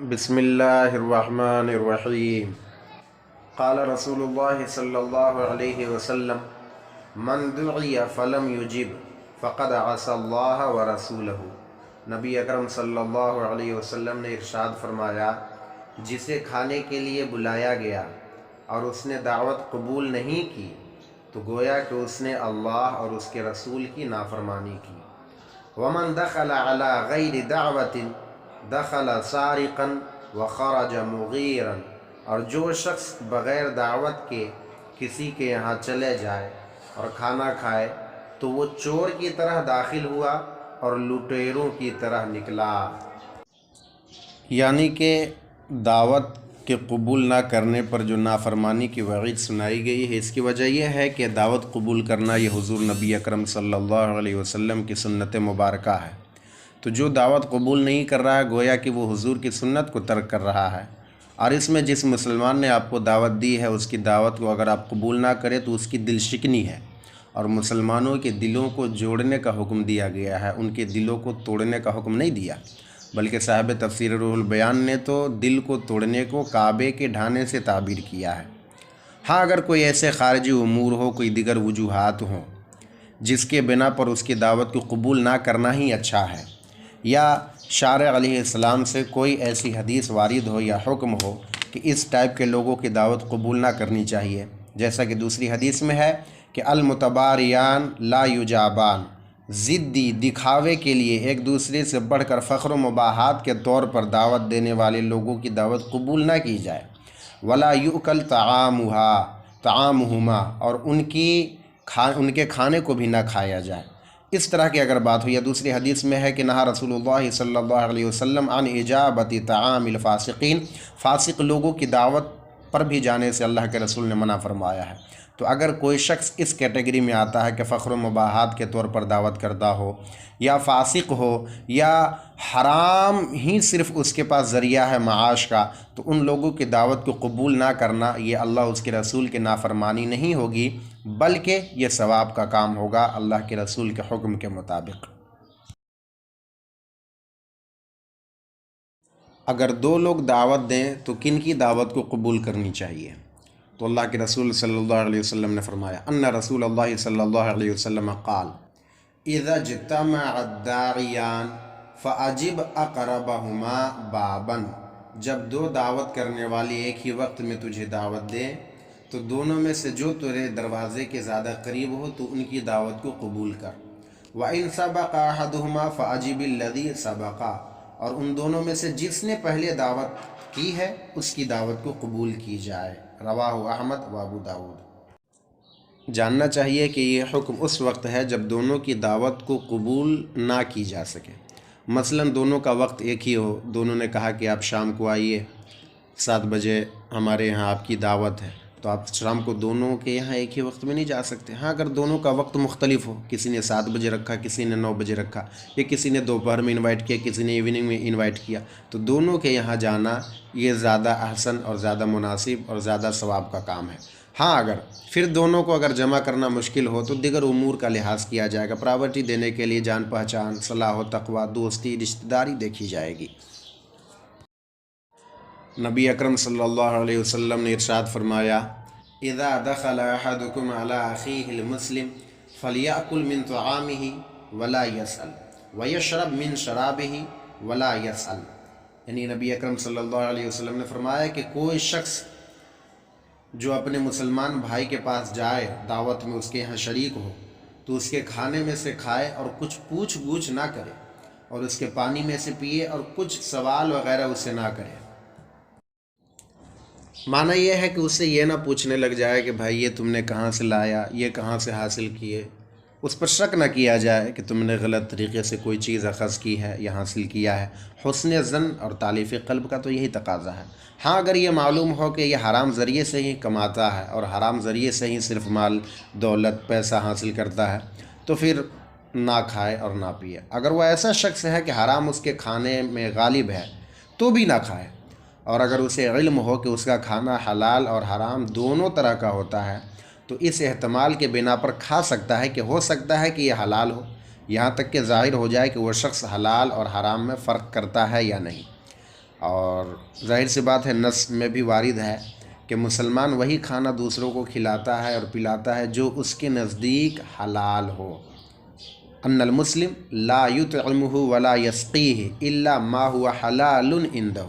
بسم اللہ الرحمن الرحیم قال رسول اللہ صلی اللہ علیہ وسلم من دعی فلم یجب فقد عصى اللہ ورسولہ۔ نبی اکرم صلی اللہ علیہ وسلم نے ارشاد فرمایا، جسے کھانے کے لیے بلایا گیا اور اس نے دعوت قبول نہیں کی تو گویا کہ اس نے اللہ اور اس کے رسول کی نافرمانی کی۔ ومن دخل على غیر دعوت دخل سارقا وخرج مغیرا، اور جو شخص بغیر دعوت کے کسی کے یہاں چلے جائے اور کھانا کھائے تو وہ چور کی طرح داخل ہوا اور لٹیروں کی طرح نکلا۔ یعنی کہ دعوت کے قبول نہ کرنے پر جو نافرمانی کی وعید سنائی گئی ہے، اس کی وجہ یہ ہے کہ دعوت قبول کرنا یہ حضور نبی اکرم صلی اللہ علیہ وسلم کی سنت مبارکہ ہے۔ تو جو دعوت قبول نہیں کر رہا ہے گویا کہ وہ حضور کی سنت کو ترک کر رہا ہے، اور اس میں جس مسلمان نے آپ کو دعوت دی ہے اس کی دعوت کو اگر آپ قبول نہ کریں تو اس کی دل شکنی ہے، اور مسلمانوں کے دلوں کو جوڑنے کا حکم دیا گیا ہے، ان کے دلوں کو توڑنے کا حکم نہیں دیا، بلکہ صاحب تفسیر روح البیان نے تو دل کو توڑنے کو کعبے کے ڈھانے سے تعبیر کیا ہے۔ ہاں، اگر کوئی ایسے خارجی امور ہو، کوئی دیگر وجوہات ہوں جس کے بنا پر اس کی دعوت کو قبول نہ کرنا ہی اچھا ہے، یا شارع علیہ السلام سے کوئی ایسی حدیث وارد ہو یا حکم ہو کہ اس ٹائپ کے لوگوں کی دعوت قبول نہ کرنی چاہیے، جیسا کہ دوسری حدیث میں ہے کہ المتباریان لا یجابان، ضدی دکھاوے کے لیے ایک دوسرے سے بڑھ کر فخر و مباحات کے طور پر دعوت دینے والے لوگوں کی دعوت قبول نہ کی جائے۔ ولا یؤکل طعامہما، اور ان کے کھانے کو بھی نہ کھایا جائے۔ اس طرح کی اگر بات ہو، یا دوسری حدیث میں ہے کہ نہا رسول اللہ صلی اللہ علیہ وسلم عن اجابت طعام الفاسقین، فاسق لوگوں کی دعوت پر بھی جانے سے اللہ کے رسول نے منع فرمایا ہے۔ تو اگر کوئی شخص اس کیٹیگری میں آتا ہے کہ فخر و مباحات کے طور پر دعوت کرتا ہو، یا فاسق ہو، یا حرام ہی صرف اس کے پاس ذریعہ ہے معاش کا، تو ان لوگوں کی دعوت کو قبول نہ کرنا یہ اللہ اس کے رسول کی نافرمانی نہیں ہوگی، بلکہ یہ ثواب کا کام ہوگا اللہ کے رسول کے حکم کے مطابق۔ اگر دو لوگ دعوت دیں تو کن کی دعوت کو قبول کرنی چاہیے؟ تو اللہ کے رسول صلی اللہ علیہ وسلم نے فرمایا، ان رسول اللہ صلی اللہ علیہ وسلم قال اذا اجتمع الداعیان فاجب اقربہما بابا، جب دو دعوت کرنے والی ایک ہی وقت میں تجھے دعوت دیں تو دونوں میں سے جو تیرے دروازے کے زیادہ قریب ہو تو ان کی دعوت کو قبول کر۔ وَإِن سَبَقَ أَحَدُهُمَا فَأَجِبِ الَّذِي سَبَقَ، اور ان دونوں میں سے جس نے پہلے دعوت کی ہے اس کی دعوت کو قبول کی جائے۔ رواہ احمد و ابو داؤد۔ جاننا چاہیے کہ یہ حکم اس وقت ہے جب دونوں کی دعوت کو قبول نہ کی جا سکے۔ مثلا دونوں کا وقت ایک ہی ہو، دونوں نے کہا کہ آپ شام کو آئیے 7 بجے ہمارے یہاں آپ کی دعوت ہے، تو آپ شام کو دونوں کے یہاں ایک ہی وقت میں نہیں جا سکتے۔ ہاں، اگر دونوں کا وقت مختلف ہو، کسی نے 7 بجے رکھا، کسی نے 9 بجے رکھا، یا کسی نے دوپہر میں انوائٹ کیا، کسی نے ایوننگ میں انوائٹ کیا، تو دونوں کے یہاں جانا یہ زیادہ احسن اور زیادہ مناسب اور زیادہ ثواب کا کام ہے۔ ہاں، اگر پھر دونوں کو اگر جمع کرنا مشکل ہو تو دیگر امور کا لحاظ کیا جائے گا، پراپرٹی دینے کے لیے جان پہچان، صلاح و تقوی، دوستی، رشتہ داری دیکھی جائے گی۔ نبی اکرم صلی اللہ علیہ وسلم نے ارشاد فرمایا، اذا دخل احدکم علی اخیہ المسلم فلیأکل من طعامہ ولا یسأل ویشرب من شرابہ ولا یسأل، یعنی نبی اکرم صلی اللہ علیہ وسلم نے فرمایا کہ کوئی شخص جو اپنے مسلمان بھائی کے پاس جائے، دعوت میں اس کے یہاں شریک ہو، تو اس کے کھانے میں سے کھائے اور کچھ پوچھ گچھ نہ کرے، اور اس کے پانی میں سے پیے اور کچھ سوال وغیرہ اس سے نہ کرے۔ معنی یہ ہے کہ اس سے یہ نہ پوچھنے لگ جائے کہ بھائی یہ تم نے کہاں سے لایا، یہ کہاں سے حاصل کیے، اس پر شک نہ کیا جائے کہ تم نے غلط طریقے سے کوئی چیز اخذ کی ہے یا حاصل کیا ہے۔ حسن ظن اور تالیف قلب کا تو یہی تقاضا ہے۔ ہاں، اگر یہ معلوم ہو کہ یہ حرام ذریعے سے ہی کماتا ہے اور حرام ذریعے سے ہی صرف مال دولت پیسہ حاصل کرتا ہے تو پھر نہ کھائے اور نہ پیے۔ اگر وہ ایسا شخص ہے کہ حرام اس کے کھانے میں غالب ہے تو بھی نہ کھائے، اور اگر اسے علم ہو کہ اس کا کھانا حلال اور حرام دونوں طرح کا ہوتا ہے تو اس احتمال کے بنا پر کھا سکتا ہے کہ ہو سکتا ہے کہ یہ حلال ہو، یہاں تک کہ ظاہر ہو جائے کہ وہ شخص حلال اور حرام میں فرق کرتا ہے یا نہیں۔ اور ظاہر سی بات ہے نص میں بھی وارد ہے کہ مسلمان وہی کھانا دوسروں کو کھلاتا ہے اور پلاتا ہے جو اس کے نزدیک حلال ہو۔ ان المسلم لا یطعمہ ولا یسقیہ الا ما هو حلال عندہ،